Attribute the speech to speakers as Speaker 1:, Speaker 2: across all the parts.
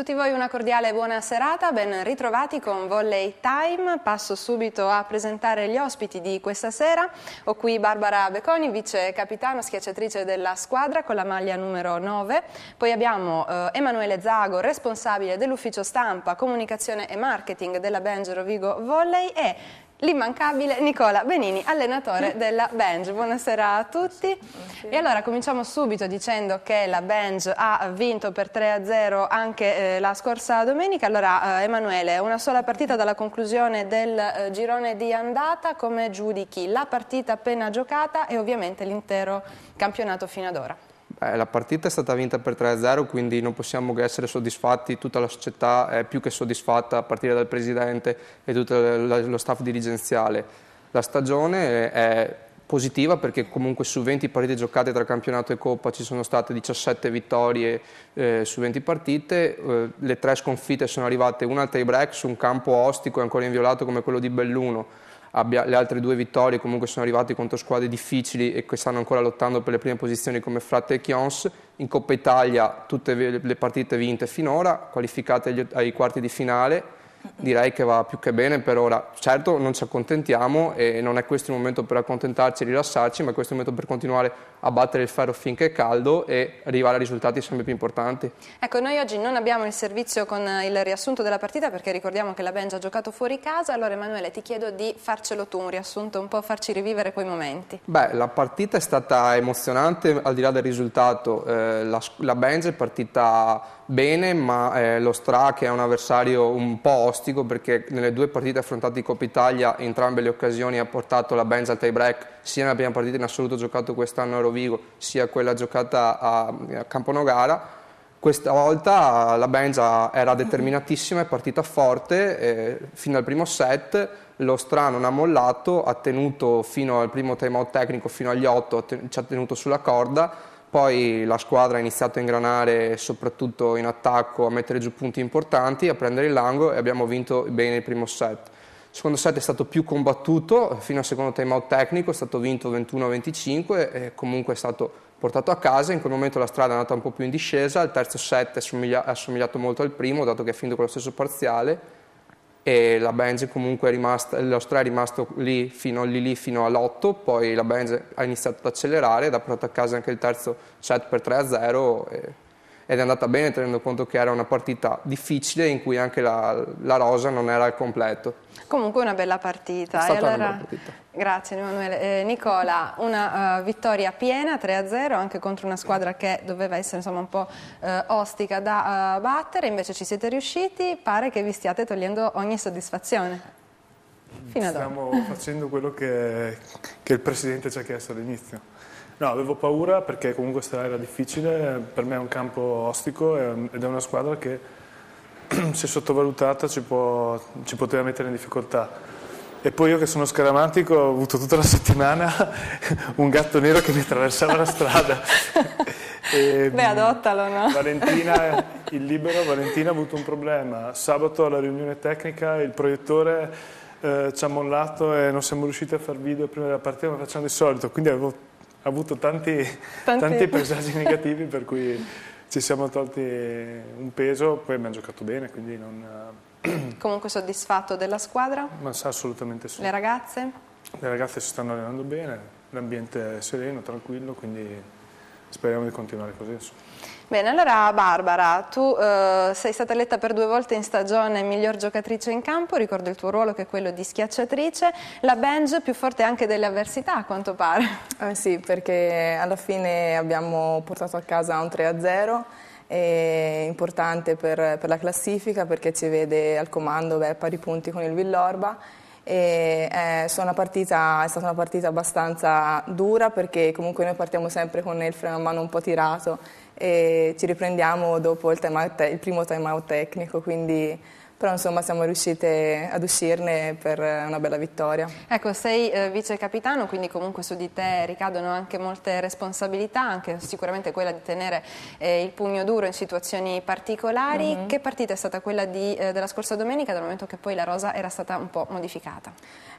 Speaker 1: tutti voi una cordiale buona serata, ben ritrovati con Volley Time. Passo subito a presentare gli ospiti di questa sera. Ho qui Barbara Beconi, vice capitano, schiacciatrice della squadra con la maglia numero 9. Poi abbiamo Emanuele Zago, responsabile dell'ufficio stampa, comunicazione e marketing della Benj Rovigo Volley e l'immancabile Nicola Benini, allenatore della Benj. Buonasera a tutti. E allora cominciamo subito dicendo che la Benj ha vinto per 3-0 anche la scorsa domenica. Allora Emanuele, una sola partita dalla conclusione del girone di andata, come giudichi la partita appena giocata e ovviamente l'intero campionato fino ad ora?
Speaker 2: La partita è stata vinta per 3-0, quindi non possiamo che essere soddisfatti, tutta la società è più che soddisfatta a partire dal presidente e tutto lo staff dirigenziale. La stagione è positiva perché comunque su 20 partite giocate tra campionato e coppa ci sono state 17 vittorie su 20 partite, le 3 sconfitte sono arrivate, una al tie break su un campo ostico e ancora inviolato come quello di Belluno. Le altre 2 vittorie comunque sono arrivate contro squadre difficili e che stanno ancora lottando per le prime posizioni come Fratte e Chions. In Coppa Italia tutte le partite vinte finora, qualificate ai quarti di finale. Direi che va più che bene per ora. Certo non ci accontentiamo e non è questo il momento per accontentarci e rilassarci, ma è questo il momento per continuare a battere il ferro finché è caldo e arrivare a risultati sempre più importanti.
Speaker 1: Ecco, noi oggi non abbiamo il servizio con il riassunto della partita perché ricordiamo che la Benj ha giocato fuori casa. Allora Emanuele, ti chiedo di farcelo tu un riassunto, un po' farci rivivere quei momenti.
Speaker 2: La partita è stata emozionante al di là del risultato. La Benj è partita bene, ma lo Stra, che è un avversario un po' ostico perché nelle 2 partite affrontate in Coppa Italia in entrambe le occasioni ha portato la Benj al tie break, sia nella prima partita in assoluto giocato quest'anno a Rovigo sia quella giocata a Camponogara. Questa volta la Benj era determinatissima, è partita forte fino al primo set. Lo Stra non ha mollato, ha tenuto fino al primo time out tecnico, fino agli 8 ci ha tenuto sulla corda. Poi la squadra ha iniziato a ingranare soprattutto in attacco, a mettere giù punti importanti, a prendere il largo e abbiamo vinto bene il primo set. Il secondo set è stato più combattuto, fino al secondo time out tecnico è stato vinto 21-25 e comunque è stato portato a casa. In quel momento la strada è andata un po' più in discesa, il terzo set è assomigliato molto al primo, dato che è finito con lo stesso parziale. E la Benj comunque è rimasta, lo Stra è rimasto lì fino all'8, poi la Benj ha iniziato ad accelerare ed ha portato a casa anche il terzo set per 3-0 ed è andata bene tenendo conto che era una partita difficile in cui anche la rosa non era al completo.
Speaker 1: Comunque una bella partita.
Speaker 2: È stata una bella partita.
Speaker 1: Grazie Emanuele. Nicola, una vittoria piena 3-0 anche contro una squadra che doveva essere insomma un po' ostica da battere, invece ci siete riusciti, pare che vi stiate togliendo ogni soddisfazione. Fino ad ora.
Speaker 3: Stiamo facendo quello che il Presidente ci ha chiesto all'inizio. No, avevo paura perché comunque era difficile, per me è un campo ostico ed è una squadra che se sottovalutata ci poteva mettere in difficoltà. E poi io che sono scaramantico ho avuto tutta la settimana un gatto nero che mi attraversava la strada.
Speaker 1: Beh, adottalo, no?
Speaker 3: Valentina ha avuto un problema. Sabato alla riunione tecnica il proiettore ci ha mollato e non siamo riusciti a far video prima della partita come facciamo di solito, quindi avevo avuto tanti presagi negativi per cui ci siamo tolti un peso, poi abbiamo giocato bene, quindi non...
Speaker 1: Comunque soddisfatto della squadra?
Speaker 3: Ma assolutamente sì.
Speaker 1: Le ragazze?
Speaker 3: Le ragazze si stanno allenando bene, l'ambiente è sereno, tranquillo, quindi speriamo di continuare così.
Speaker 1: Bene, allora Barbara, tu sei stata eletta per 2 volte in stagione miglior giocatrice in campo, ricordo il tuo ruolo che è quello di schiacciatrice, la Benj più forte anche delle avversità a quanto pare.
Speaker 4: Sì, perché alla fine abbiamo portato a casa un 3-0, è importante per la classifica perché ci vede al comando a pari punti con il Villorba. È stata una partita abbastanza dura perché comunque noi partiamo sempre con il freno a mano un po' tirato e ci riprendiamo dopo il primo time out tecnico, però insomma siamo riuscite ad uscirne per una bella vittoria.
Speaker 1: Ecco, sei vice capitano, quindi comunque su di te ricadono anche molte responsabilità, anche sicuramente quella di tenere il pugno duro in situazioni particolari. Che partita è stata quella della scorsa domenica, dal momento che poi la rosa era stata un po' modificata?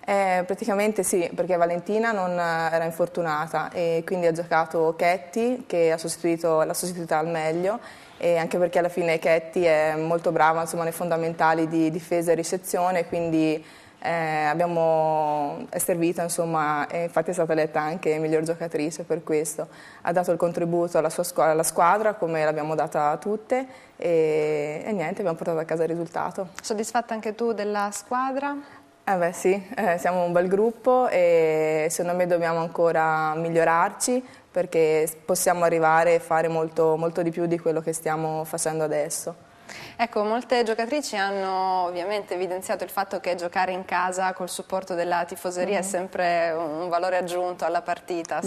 Speaker 4: Praticamente sì, perché Valentina non era infortunata e quindi ha giocato Chetti che l'ha sostituita al meglio e anche perché alla fine Ketty è molto brava, insomma, nei fondamentali di difesa e ricezione, quindi è servita, insomma, e infatti è stata eletta anche miglior giocatrice per questo. Ha dato il contributo alla squadra come l'abbiamo data a tutte e niente, abbiamo portato a casa il risultato.
Speaker 1: Soddisfatta anche tu della squadra?
Speaker 4: Beh sì, siamo un bel gruppo e secondo me dobbiamo ancora migliorarci perché possiamo arrivare e fare molto, molto di più di quello che stiamo facendo adesso.
Speaker 1: Ecco, molte giocatrici hanno ovviamente evidenziato il fatto che giocare in casa col supporto della tifoseria è sempre un valore aggiunto alla partita.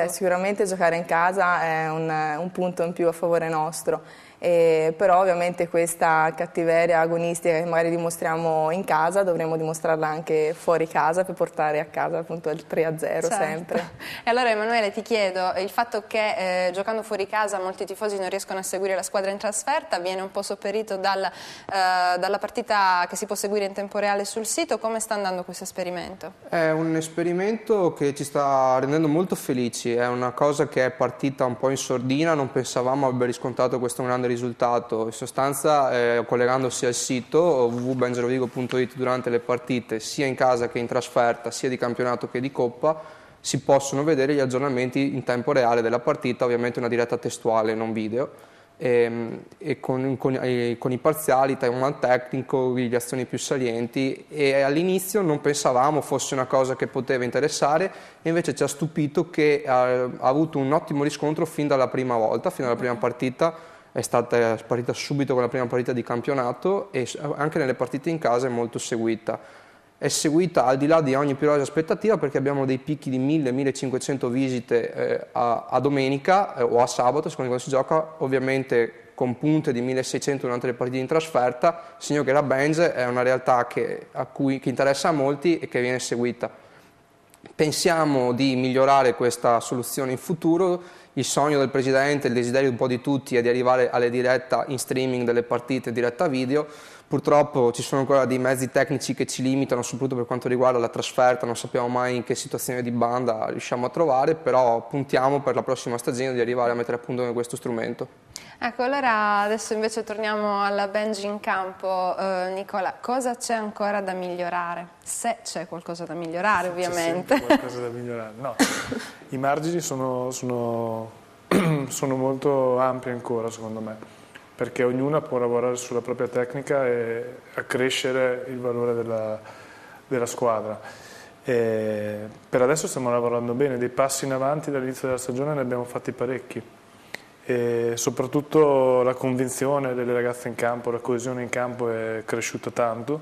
Speaker 4: Sicuramente giocare in casa è un punto in più a favore nostro. Però ovviamente questa cattiveria agonistica che magari dimostriamo in casa dovremmo dimostrarla anche fuori casa per portare a casa appunto il 3-0
Speaker 1: certo.
Speaker 4: sempre.
Speaker 1: E allora Emanuele ti chiedo, il fatto che giocando fuori casa molti tifosi non riescono a seguire la squadra in trasferta viene un po' sopperito dalla partita che si può seguire in tempo reale sul sito, come sta andando questo esperimento?
Speaker 2: È un esperimento che ci sta rendendo molto felici, è una cosa che è partita un po' in sordina, non pensavamo abbia riscontrato questo grande risultato. In sostanza, collegandosi al sito www.bengerovigo.it durante le partite sia in casa che in trasferta, sia di campionato che di coppa, si possono vedere gli aggiornamenti in tempo reale della partita, ovviamente una diretta testuale, non video, e con i parziali, timeline tecnico, le azioni più salienti, e all'inizio non pensavamo fosse una cosa che poteva interessare e invece ci ha stupito che ha avuto un ottimo riscontro fin dalla prima volta, fin dalla prima partita. È partita subito con la prima partita di campionato e anche nelle partite in casa è molto seguita. È seguita al di là di ogni più rosea aspettativa perché abbiamo dei picchi di 1000-1500 visite a domenica o a sabato, secondo quando si gioca, ovviamente con punte di 1600 durante le partite in trasferta, segno che la Benz è una realtà che interessa a molti e che viene seguita. Pensiamo di migliorare questa soluzione in futuro. Il sogno del Presidente, il desiderio un po' di tutti è di arrivare alle dirette in streaming delle partite, diretta video. Purtroppo ci sono ancora dei mezzi tecnici che ci limitano, soprattutto per quanto riguarda la trasferta, non sappiamo mai in che situazione di banda riusciamo a trovare, però puntiamo per la prossima stagione di arrivare a mettere a punto questo strumento.
Speaker 1: Ecco, allora adesso invece torniamo alla Benji in campo. Nicola, cosa c'è ancora da migliorare? Se c'è qualcosa da migliorare, ovviamente.
Speaker 3: C'è qualcosa da migliorare. No, i margini sono molto ampi ancora, secondo me, perché ognuna può lavorare sulla propria tecnica e accrescere il valore della squadra. Per adesso stiamo lavorando bene, dei passi in avanti dall'inizio della stagione ne abbiamo fatti parecchi. E soprattutto la convinzione delle ragazze in campo, la coesione in campo è cresciuta tanto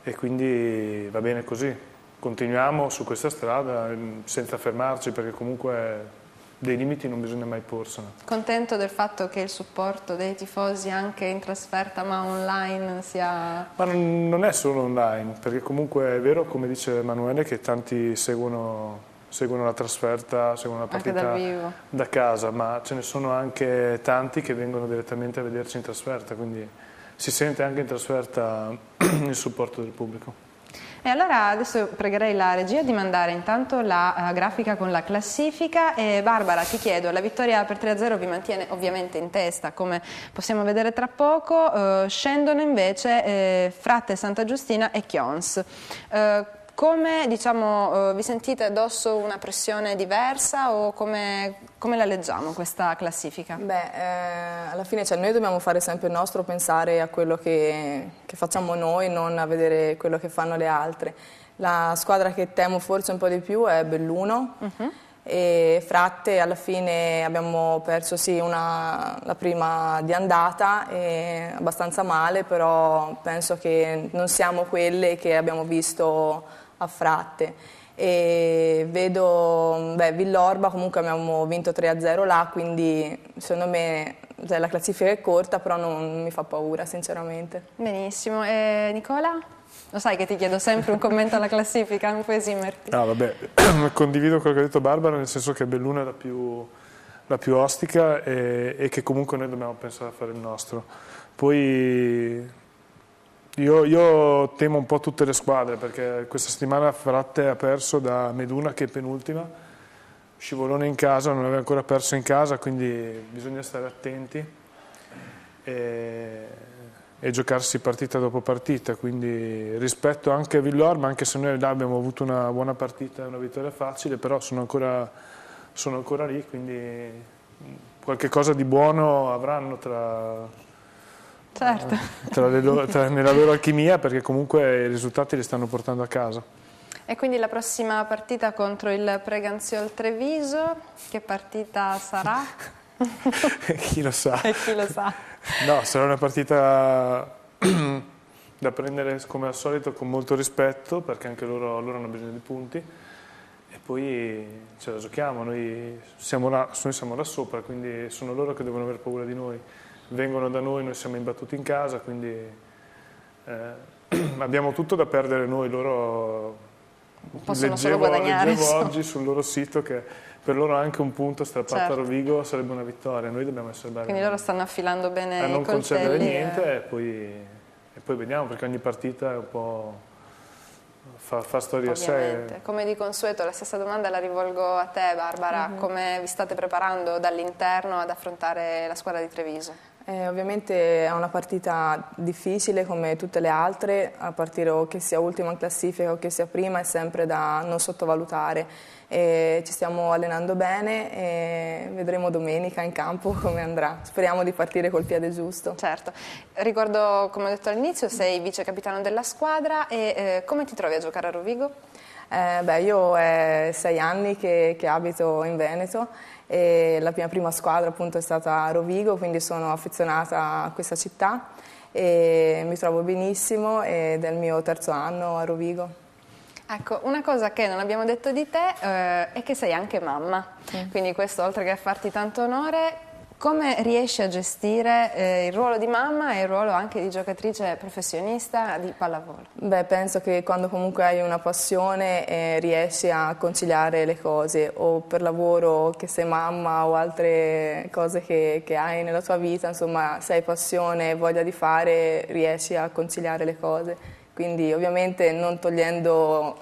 Speaker 3: e quindi va bene così. Continuiamo su questa strada senza fermarci perché comunque dei limiti non bisogna mai porsene.
Speaker 1: Contento del fatto che il supporto dei tifosi anche in trasferta ma online sia...
Speaker 3: Ma non è solo online, perché comunque è vero, come dice Emanuele, che tanti seguono la trasferta, seguono la partita da casa, ma ce ne sono anche tanti che vengono direttamente a vederci in trasferta, quindi si sente anche in trasferta il supporto del pubblico.
Speaker 1: E allora adesso pregherei la regia di mandare intanto la grafica con la classifica e Barbara ti chiedo, la vittoria per 3-0 vi mantiene ovviamente in testa come possiamo vedere tra poco, scendono invece Fratte, Santa Giustina e Chions. Come vi sentite addosso una pressione diversa o come la leggiamo questa classifica?
Speaker 4: Alla fine noi dobbiamo fare sempre il nostro, pensare a quello che facciamo noi, non a vedere quello che fanno le altre. La squadra che temo forse un po' di più è Belluno. E Fratte alla fine abbiamo perso la prima di andata abbastanza male, però penso che non siamo quelle che abbiamo visto a Fratte e vedo Villorba, comunque abbiamo vinto 3-0 là, quindi secondo me la classifica è corta, però non mi fa paura sinceramente.
Speaker 1: Benissimo, e Nicola? Lo sai che ti chiedo sempre un commento alla classifica, non puoi esimerti.
Speaker 3: No, vabbè, condivido quello che ha detto Barbara, nel senso che Belluno è la più ostica e che comunque noi dobbiamo pensare a fare il nostro. Poi io temo un po' tutte le squadre perché questa settimana Fratte ha perso da Meduna che è penultima scivolone in casa, non aveva ancora perso in casa, quindi bisogna stare attenti e giocarsi partita dopo partita, quindi rispetto anche a Villorba, anche se noi là abbiamo avuto una buona partita e una vittoria facile, però sono ancora lì, quindi qualche cosa di buono avranno
Speaker 1: Certo.
Speaker 3: nella loro alchimia, perché comunque i risultati li stanno portando a casa.
Speaker 1: E quindi la prossima partita contro il Preganziol Treviso, che partita sarà?
Speaker 3: Chi lo sa.
Speaker 1: E chi lo sa.
Speaker 3: No, sarà una partita da prendere come al solito con molto rispetto, perché anche loro hanno bisogno di punti, e poi ce la giochiamo. Noi siamo là sopra, quindi sono loro che devono aver paura di noi. Vengono da noi siamo imbattuti in casa, quindi abbiamo tutto da perdere noi. Loro
Speaker 1: possono solo guadagnare.
Speaker 3: Leggevo oggi sul loro sito che per loro anche un punto strappato a Rovigo sarebbe una vittoria. Noi dobbiamo essere bravi.
Speaker 1: Quindi loro stanno affilando bene i coltelli.
Speaker 3: A non concedere niente e poi vediamo, perché ogni partita è un po' fa storia a sé.
Speaker 1: Come di consueto, la stessa domanda la rivolgo a te, Barbara. Come vi state preparando dall'interno ad affrontare la squadra di Treviso?
Speaker 4: Ovviamente è una partita difficile come tutte le altre, a partire o che sia ultima in classifica o che sia prima, è sempre da non sottovalutare. Ci stiamo allenando bene e vedremo domenica in campo come andrà. Speriamo di partire col piede giusto.
Speaker 1: Certo. Ricordo, come ho detto all'inizio, sei vice capitano della squadra e come ti trovi a giocare a Rovigo?
Speaker 4: Io è 6 anni che abito in Veneto e la mia prima squadra appunto è stata a Rovigo, quindi sono affezionata a questa città e mi trovo benissimo ed è il mio 3° anno a Rovigo.
Speaker 1: Ecco, una cosa che non abbiamo detto di te è che sei anche mamma, quindi questo, oltre che a farti tanto onore, come riesci a gestire il ruolo di mamma e il ruolo anche di giocatrice professionista di pallavolo?
Speaker 4: Penso che quando comunque hai una passione riesci a conciliare le cose, o per lavoro che sei mamma o altre cose che hai nella tua vita, insomma, se hai passione e voglia di fare riesci a conciliare le cose. Quindi ovviamente non togliendo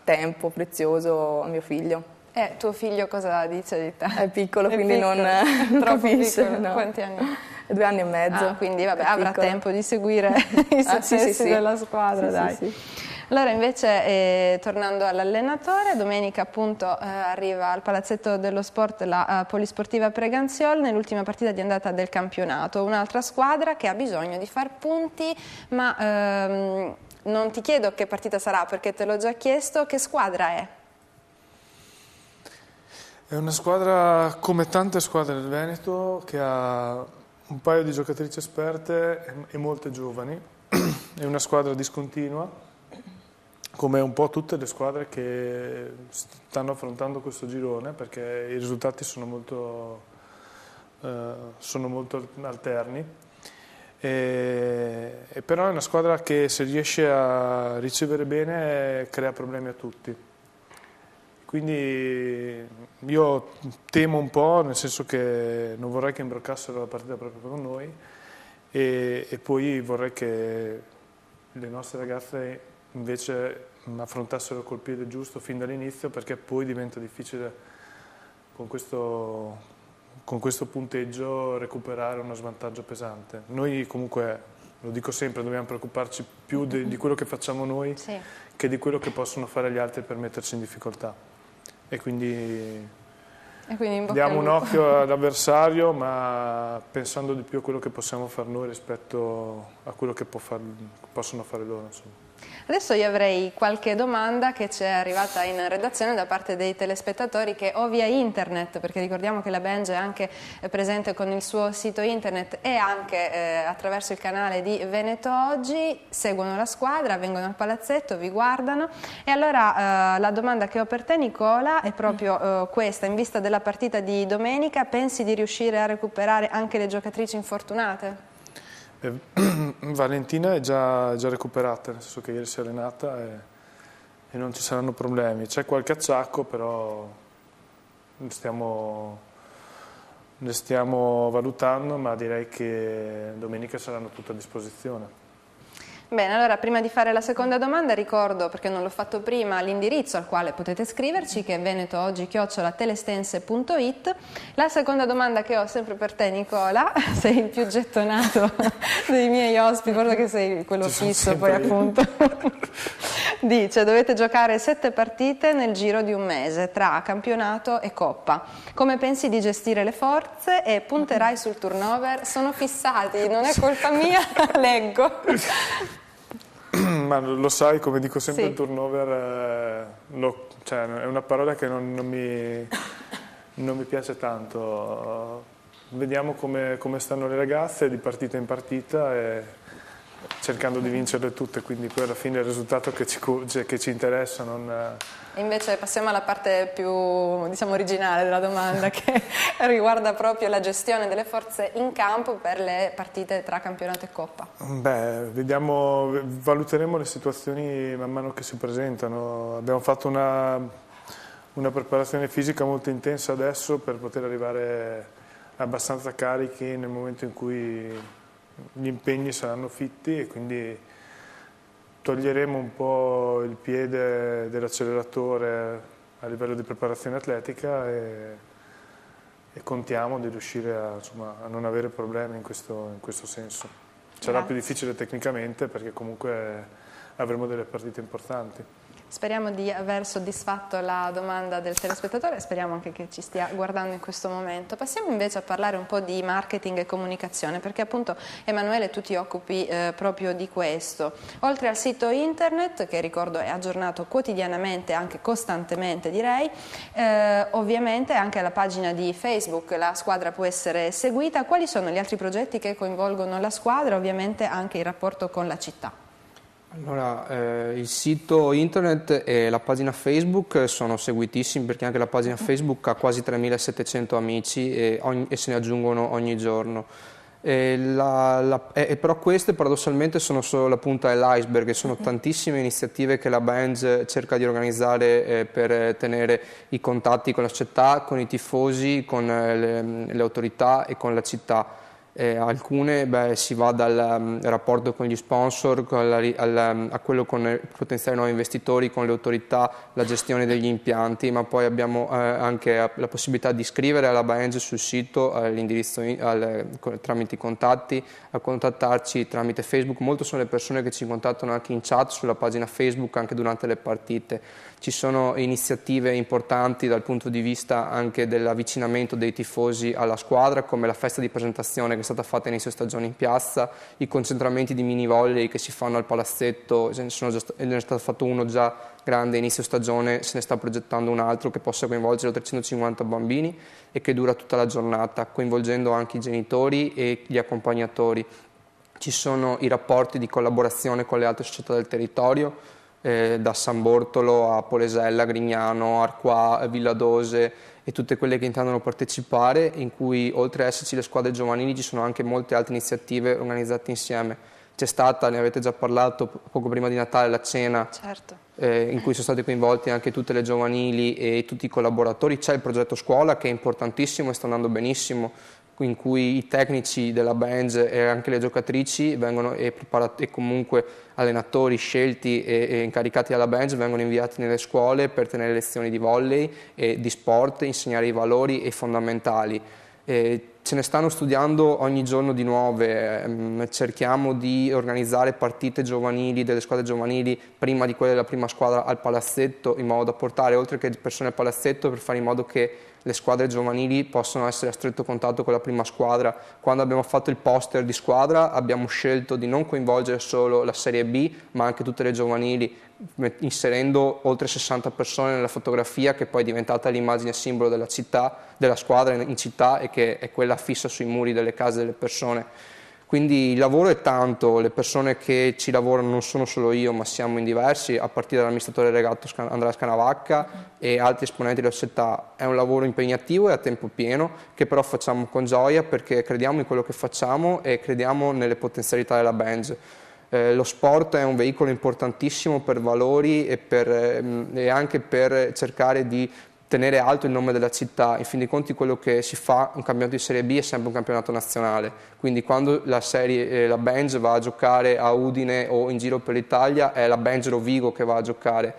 Speaker 4: tempo prezioso a mio figlio.
Speaker 1: Tuo figlio cosa dice di te?
Speaker 4: È piccolo, quindi non capisce. No.
Speaker 1: Quanti anni?
Speaker 4: 2 anni e mezzo.
Speaker 1: Quindi vabbè, avrà tempo di seguire i successi della squadra, dai. Sì. Allora invece, tornando all'allenatore, domenica appunto arriva al Palazzetto dello Sport la Polisportiva Preganziol nell'ultima partita di andata del campionato, un'altra squadra che ha bisogno di far punti, ma non ti chiedo che partita sarà perché te l'ho già chiesto, che squadra è?
Speaker 3: È una squadra, come tante squadre del Veneto, che ha un paio di giocatrici esperte e molte giovani. È una squadra discontinua, come un po' tutte le squadre che stanno affrontando questo girone, perché i risultati sono molto alterni. Però è una squadra che, se riesce a ricevere bene, crea problemi a tutti. Quindi io temo un po', nel senso che non vorrei che imbroccassero la partita proprio con noi e poi vorrei che le nostre ragazze invece affrontassero col piede giusto fin dall'inizio, perché poi diventa difficile con questo punteggio recuperare uno svantaggio pesante. Noi comunque, lo dico sempre, dobbiamo preoccuparci più di quello che facciamo noi che di quello che possono fare gli altri per metterci in difficoltà. E quindi diamo un occhio all'avversario, ma pensando di più a quello che possiamo fare noi rispetto a quello che possono fare loro. Insomma.
Speaker 1: Adesso io avrei qualche domanda che ci è arrivata in redazione da parte dei telespettatori che o via internet, perché ricordiamo che la Benj è anche presente con il suo sito internet e anche attraverso il canale di Veneto Oggi, seguono la squadra, vengono al palazzetto, vi guardano. E allora la domanda che ho per te, Nicola, è proprio questa: in vista della partita di domenica, pensi di riuscire a recuperare anche le giocatrici infortunate?
Speaker 3: Valentina è già recuperata, nel senso che ieri si è allenata e non ci saranno problemi. C'è qualche acciacco, però ne stiamo valutando, ma direi che domenica saranno tutte a disposizione.
Speaker 1: Bene, allora prima di fare la seconda domanda ricordo, perché non l'ho fatto prima, l'indirizzo al quale potete scriverci, che è venetooggi@telestense.it. La seconda domanda che ho sempre per te, Nicola, sei il più gettonato dei miei ospiti, guarda che sei quello fisso poi appunto. Dice, dovete giocare 7 partite nel giro di un mese tra campionato e coppa. Come pensi di gestire le forze e punterai sul turnover? Sono fissati, non è colpa mia, leggo.
Speaker 3: Ma lo sai, come dico sempre,
Speaker 1: Sì.
Speaker 3: il turnover cioè, è una parola che non mi piace tanto. Vediamo come stanno le ragazze di partita in partita e cercando di vincerle tutte, quindi poi alla fine il risultato che ci interessa non...
Speaker 1: Invece passiamo alla parte più, diciamo, originale della domanda, che riguarda proprio la gestione delle forze in campo per le partite tra campionato e coppa.
Speaker 3: Beh, valuteremo le situazioni man mano che si presentano. Abbiamo fatto una preparazione fisica molto intensa adesso per poter arrivare abbastanza carichi nel momento in cui gli impegni saranno fitti, e quindi toglieremo un po' il piede dell'acceleratore a livello di preparazione atletica e contiamo di riuscire a non avere problemi in questo senso. Sarà più difficile tecnicamente perché comunque avremo delle partite importanti.
Speaker 1: Speriamo di aver soddisfatto la domanda del telespettatore e speriamo anche che ci stia guardando in questo momento. Passiamo invece a parlare un po' di marketing e comunicazione, perché appunto Emanuele tu ti occupi proprio di questo. Oltre al sito internet, che ricordo è aggiornato quotidianamente, anche costantemente direi, ovviamente anche la pagina di Facebook La Squadra può essere seguita. Quali sono gli altri progetti che coinvolgono la squadra, ovviamente anche il rapporto con la città?
Speaker 2: Allora, il sito internet e la pagina Facebook sono seguitissimi, perché anche la pagina Facebook ha quasi 3.700 amici e se ne aggiungono ogni giorno. Però queste paradossalmente sono solo la punta dell'iceberg, e sono tantissime iniziative che la Benz cerca di organizzare per tenere i contatti con la città, con i tifosi, con le autorità e con la città. Alcune si va dal rapporto con gli sponsor a quello con potenziali nuovi investitori, con le autorità, la gestione degli impianti, ma poi abbiamo anche la possibilità di scrivere alla Benz sul sito all'indirizzo tramite i contatti, a contattarci tramite Facebook. Molte sono le persone che ci contattano anche in chat sulla pagina Facebook anche durante le partite. Ci sono iniziative importanti dal punto di vista anche dell'avvicinamento dei tifosi alla squadra, come la festa di presentazione che è stata fatta inizio stagione in piazza, i concentramenti di mini volley che si fanno al palazzetto, ne è stato fatto uno già grande inizio stagione, se ne sta progettando un altro che possa coinvolgere 350 bambini e che dura tutta la giornata, coinvolgendo anche i genitori e gli accompagnatori. Ci sono i rapporti di collaborazione con le altre società del territorio, da San Bortolo a Polesella, Grignano, Arquà, Villadose e tutte quelle che intendono partecipare, in cui oltre ad esserci le squadre giovanili ci sono anche molte altre iniziative organizzate insieme. C'è stata, ne avete già parlato poco prima di Natale, la cena,
Speaker 1: certo,
Speaker 2: in cui sono stati coinvolti anche tutte le giovanili e tutti i collaboratori. C'è il progetto scuola che è importantissimo e sta andando benissimo, in cui i tecnici della Benz e anche le giocatrici vengono e comunque allenatori scelti e incaricati dalla Benz vengono inviati nelle scuole per tenere lezioni di volley e di sport, insegnare i valori e i fondamentali. Ce ne stanno studiando ogni giorno di nuove, cerchiamo di organizzare partite giovanili, delle squadre giovanili prima di quelle della prima squadra al palazzetto, in modo da portare oltre che persone al palazzetto, per fare in modo che le squadre giovanili possano essere a stretto contatto con la prima squadra. Quando abbiamo fatto il poster di squadra abbiamo scelto di non coinvolgere solo la Serie B ma anche tutte le giovanili, inserendo oltre 60 persone nella fotografia, che poi è diventata l'immagine simbolo della città, della squadra in città, e che è quella fissa sui muri delle case delle persone. Quindi il lavoro è tanto, le persone che ci lavorano non sono solo io, ma siamo in diversi, a partire dall'amministratore delegato Andrea Scanavacca e altri esponenti della società. È un lavoro impegnativo e a tempo pieno, che però facciamo con gioia perché crediamo in quello che facciamo e crediamo nelle potenzialità della Benz. Lo sport è un veicolo importantissimo per valori e anche per cercare di tenere alto il nome della città. In fin dei conti quello che si fa, un campionato di Serie B è sempre un campionato nazionale, quindi quando la Benj va a giocare a Udine o in giro per l'Italia è la Benj Rovigo che va a giocare.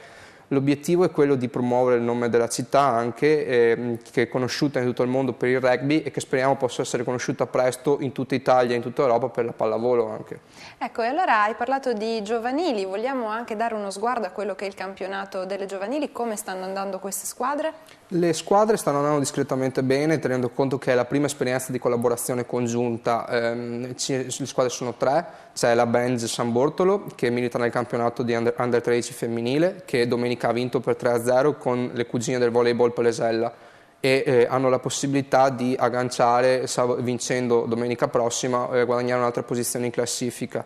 Speaker 2: L'obiettivo è quello di promuovere il nome della città anche, che è conosciuta in tutto il mondo per il rugby e che speriamo possa essere conosciuta presto in tutta Italia e in tutta Europa per la pallavolo anche.
Speaker 1: Ecco, e allora hai parlato di giovanili, vogliamo anche dare uno sguardo a quello che è il campionato delle giovanili, come stanno andando queste squadre?
Speaker 2: Le squadre stanno andando discretamente bene, tenendo conto che è la prima esperienza di collaborazione congiunta. Le squadre sono 3, c'è la Benj San Bortolo che milita nel campionato di Under 13 femminile, che domenica ha vinto per 3-0 con le cugine del volleyball Palesella e hanno la possibilità di agganciare, vincendo domenica prossima, guadagnare un'altra posizione in classifica.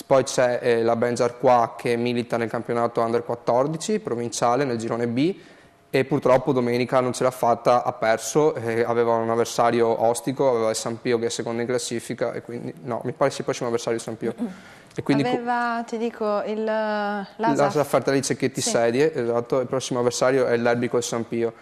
Speaker 2: Poi c'è la Benj Arquà che milita nel campionato Under 14 provinciale nel girone B, e purtroppo domenica non ce l'ha fatta, ha perso, aveva un avversario ostico, aveva il San Pio che è secondo in classifica, e quindi no, mi pare sia il prossimo avversario il San Pio. E quindi
Speaker 1: aveva, ti dico,
Speaker 2: l'ASA Fartelli Cecchetti
Speaker 1: sì.
Speaker 2: Sedie, esatto, il prossimo avversario è l'Erbico il San Pio.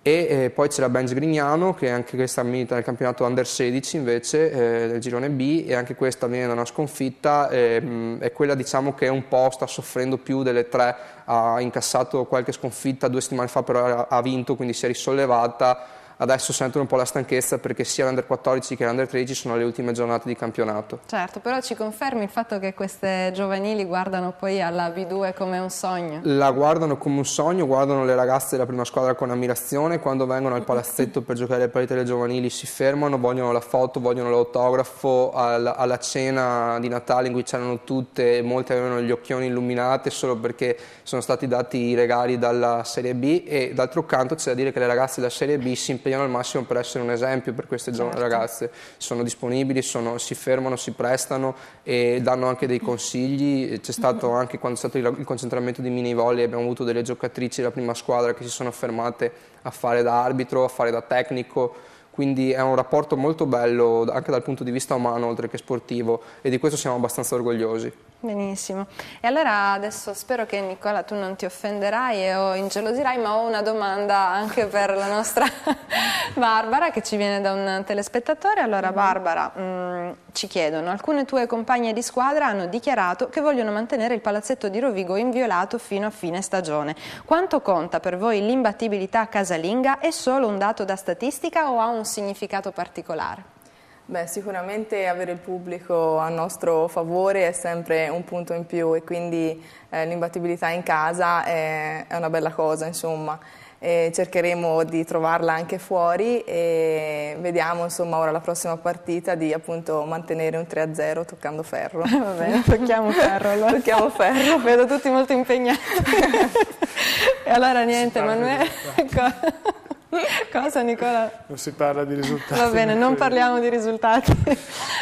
Speaker 2: E poi c'è la Benj Grignano che anche questa milita nel campionato Under 16 invece del girone B, e anche questa viene da una sconfitta, è quella diciamo che un po' sta soffrendo più delle 3, ha incassato qualche sconfitta 2 settimane fa, però ha vinto, quindi si è risollevata. Adesso sentono un po' la stanchezza perché sia l'Under 14 che l'Under 13 sono le ultime giornate di campionato.
Speaker 1: Certo, però ci confermi il fatto che queste giovanili guardano poi alla B2 come un sogno?
Speaker 2: La guardano come un sogno, guardano le ragazze della prima squadra con ammirazione, quando vengono al palazzetto per giocare le partite delle giovanili si fermano, vogliono la foto, vogliono l'autografo, alla cena di Natale in cui c'erano tutte, molte avevano gli occhioni illuminati solo perché sono stati dati i regali dalla Serie B, e d'altro canto c'è da dire che le ragazze della Serie B si impegnano al massimo per essere un esempio per queste giovani ragazze, sono disponibili, si fermano, si prestano e danno anche dei consigli. C'è stato anche quando è stato il concentramento di mini volley, abbiamo avuto delle giocatrici della prima squadra che si sono fermate a fare da arbitro, a fare da tecnico, quindi è un rapporto molto bello anche dal punto di vista umano oltre che sportivo, e di questo siamo abbastanza orgogliosi.
Speaker 1: Benissimo. E allora adesso spero che Nicola tu non ti offenderai o ingelosirai, ma ho una domanda anche per la nostra Barbara che ci viene da un telespettatore. Allora Barbara, ci chiedono: alcune tue compagne di squadra hanno dichiarato che vogliono mantenere il palazzetto di Rovigo inviolato fino a fine stagione. Quanto conta per voi l'imbattibilità casalinga? È solo un dato da statistica o ha un significato particolare?
Speaker 4: Beh, sicuramente avere il pubblico a nostro favore è sempre un punto in più, e quindi l'imbattibilità in casa è una bella cosa, insomma. E cercheremo di trovarla anche fuori e vediamo, insomma, ora la prossima partita di appunto mantenere un 3-0 toccando ferro.
Speaker 1: Va bene, tocchiamo ferro allora.
Speaker 4: Tocchiamo ferro.
Speaker 1: Vedo tutti molto impegnati. E allora niente, Emanuele. Cosa Nicola?
Speaker 3: Non si parla di risultati.
Speaker 1: Va bene, non parliamo di risultati.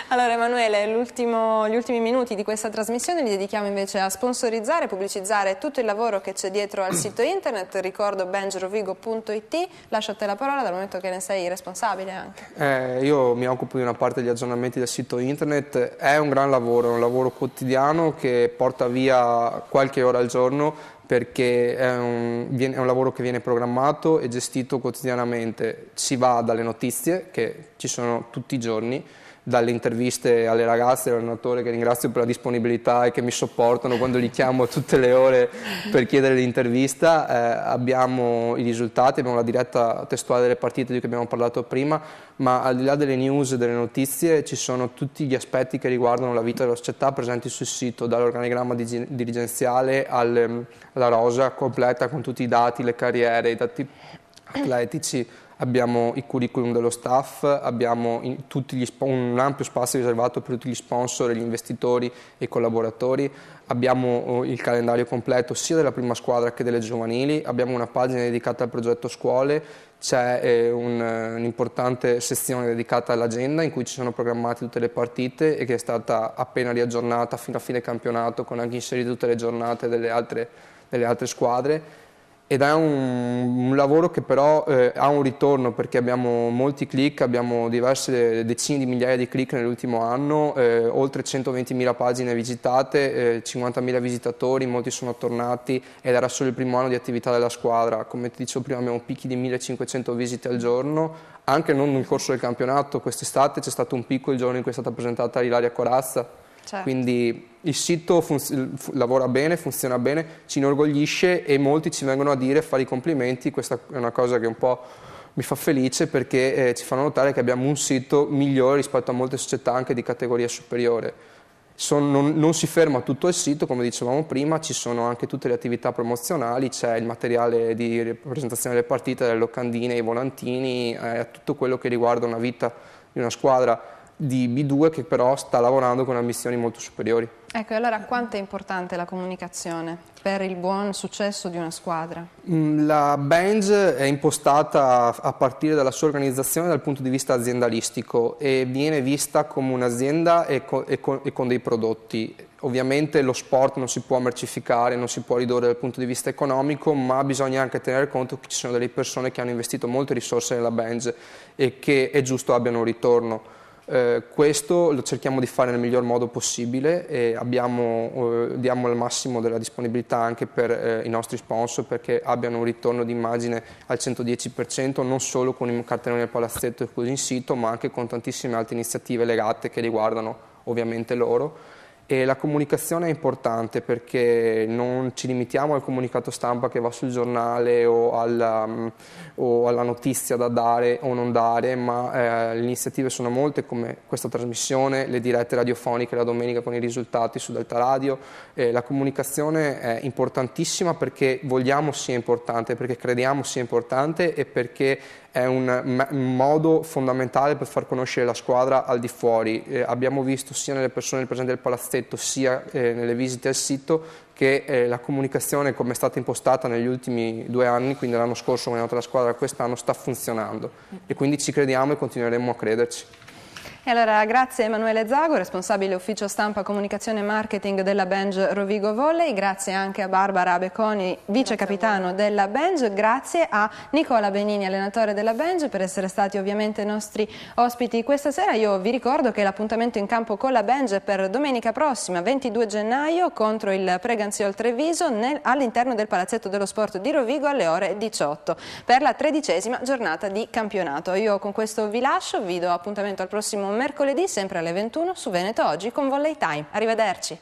Speaker 1: Allora Emanuele, gli ultimi minuti di questa trasmissione li dedichiamo invece a sponsorizzare e pubblicizzare tutto il lavoro che c'è dietro al sito internet. Ricordo benjrovigo.it. Lascio a te la parola dal momento che ne sei responsabile anche.
Speaker 2: Io mi occupo di una parte degli aggiornamenti del sito internet. È un gran lavoro, è un lavoro quotidiano che porta via qualche ora al giorno, perché è un lavoro che viene programmato e gestito quotidianamente. Si va dalle notizie, che ci sono tutti i giorni, dalle interviste alle ragazze, all'allenatore, che ringrazio per la disponibilità e che mi sopportano quando li chiamo tutte le ore per chiedere l'intervista. Abbiamo i risultati, abbiamo la diretta testuale delle partite di cui abbiamo parlato prima, ma al di là delle news e delle notizie ci sono tutti gli aspetti che riguardano la vita della società presenti sul sito, dall'organigramma dirigenziale alla rosa completa con tutti i dati, le carriere, i dati atletici. Abbiamo i curriculum dello staff, abbiamo un ampio spazio riservato per tutti gli sponsor, gli investitori e i collaboratori, abbiamo il calendario completo sia della prima squadra che delle giovanili, abbiamo una pagina dedicata al progetto scuole, c'è un'importante sezione dedicata all'agenda in cui ci sono programmate tutte le partite e che è stata appena riaggiornata fino a fine campionato, con anche inserite tutte le giornate delle altre squadre. ed è un lavoro che però ha un ritorno, perché abbiamo molti click, abbiamo diverse decine di migliaia di click nell'ultimo anno, oltre 120.000 pagine visitate, 50.000 visitatori, molti sono tornati ed era solo il primo anno di attività della squadra. Come ti dicevo prima, abbiamo picchi di 1.500 visite al giorno, anche non nel corso del campionato. Quest'estate c'è stato un picco il giorno in cui è stata presentata Ilaria Corazza. Certo. Quindi il sito lavora bene, funziona bene, ci inorgoglisce e molti ci vengono a dire, a fare i complimenti. Questa è una cosa che un po' mi fa felice, perché ci fanno notare che abbiamo un sito migliore rispetto a molte società anche di categoria superiore. Non si ferma tutto il sito, come dicevamo prima, ci sono anche tutte le attività promozionali, c'è il materiale di rappresentazione delle partite, delle locandine, i volantini, tutto quello che riguarda una vita di una squadra di B2 che però sta lavorando con ambizioni molto superiori.
Speaker 1: Ecco, e allora quanto è importante la comunicazione per il buon successo di una squadra?
Speaker 2: La Benj è impostata a partire dalla sua organizzazione dal punto di vista aziendalistico e viene vista come un'azienda e con dei prodotti. Ovviamente lo sport non si può mercificare, non si può ridurre dal punto di vista economico, ma bisogna anche tenere conto che ci sono delle persone che hanno investito molte risorse nella Benj e che è giusto abbiano un ritorno. Questo lo cerchiamo di fare nel miglior modo possibile e diamo il massimo della disponibilità anche per i nostri sponsor, perché abbiano un ritorno di immagine al 110%, non solo con i cartelloni del palazzetto e così in sito, ma anche con tantissime altre iniziative legate che riguardano ovviamente loro. E la comunicazione è importante, perché non ci limitiamo al comunicato stampa che va sul giornale o alla notizia da dare o non dare, ma le iniziative sono molte, come questa trasmissione, le dirette radiofoniche la domenica con i risultati su Delta Radio. La comunicazione è importantissima perché vogliamo sia importante, perché crediamo sia importante e perché è un modo fondamentale per far conoscere la squadra al di fuori. Abbiamo visto sia nelle persone presenti del palazzetto sia nelle visite al sito che la comunicazione, come è stata impostata negli ultimi 2 anni, quindi l'anno scorso come è nata la squadra, quest'anno sta funzionando e quindi ci crediamo e continueremo a crederci.
Speaker 1: E allora grazie a Emanuele Zago, responsabile ufficio stampa, comunicazione e marketing della Benj Rovigo Volley, grazie anche a Barbara Beconi, vice capitano della Benj, grazie a Nicola Benini, allenatore della Benj, per essere stati ovviamente i nostri ospiti questa sera. Io vi ricordo che l'appuntamento in campo con la Benj è per domenica prossima, 22 gennaio, contro il Preganziol Treviso all'interno del Palazzetto dello Sport di Rovigo alle ore 18 per la 13ª giornata di campionato. Io con questo vi lascio, vi do appuntamento al prossimo mercoledì, sempre alle 21 su Veneto Oggi con Volley Time. Arrivederci.